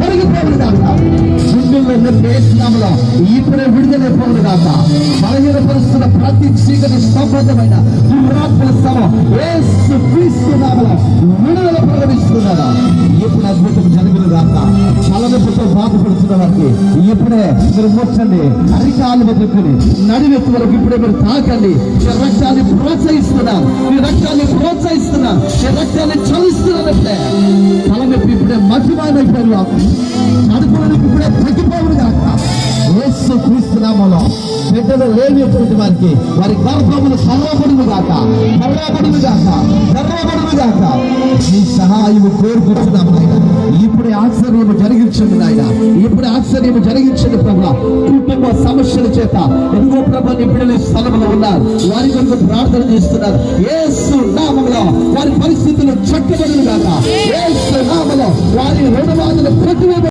తొలగిపోవును గాక. గుండెల్లో వేసినాములో ఇప్పుడే విడుదలైపోవును గాక. బలహీనపరుస్తున్న ప్రతి చీకటి సంబంధమైన దురాత్మల సమం యేసు క్రీస్తు నామములో విడుదల ప్రకటిస్తున్నారా. ఇప్పుడు అద్భుతం జరుగును గాక. తలనొప్పితో బాధపడుతున్న వారికి ఇప్పుడే మీరు ముచ్చండి, అరికాలు వదులుకొని నడివెత్తు వరకు ఇప్పుడే మీరు తాకండి. ఈ రక్తాన్ని ప్రోత్సహిస్తున్నారు, ఈ రక్తాన్ని ప్రోత్సహిస్తున్నారు, ఈ రక్తాన్ని చలిస్తున్నారంటే తలనొప్పి ఇప్పుడే మధ్యమైపోయిన నడుపులను ఇప్పుడే తగ్గిపోవును గాక. యేసు క్రీస్తు నామములో బిడ్డలు లేనిటువంటి వారికి వారి గర్భములు కర్రబడును గాక, కర్రబడును గాక, కర్రబడును గాక. నీ సహాయము కోరుకుంటున్నాం నాయన. ఇప్పుడే ఆశ్చర్యము జరిగించండి నాయన, ఇప్పుడే ఆశ్చర్యము జరిగించండి ప్రభువా. కుటుంబ సమస్యల చేత ఎంతో ప్రభు నీ బిడ్డలు స్థలంలో ఉన్నారు, వారి కొరకు ప్రార్థన చేస్తున్నారు. యేసు నామములో వారి పరిస్థితులు చక్కబడును గాక. యేసు నామములో వారి రుణబాధలు కొట్టివేయబడును.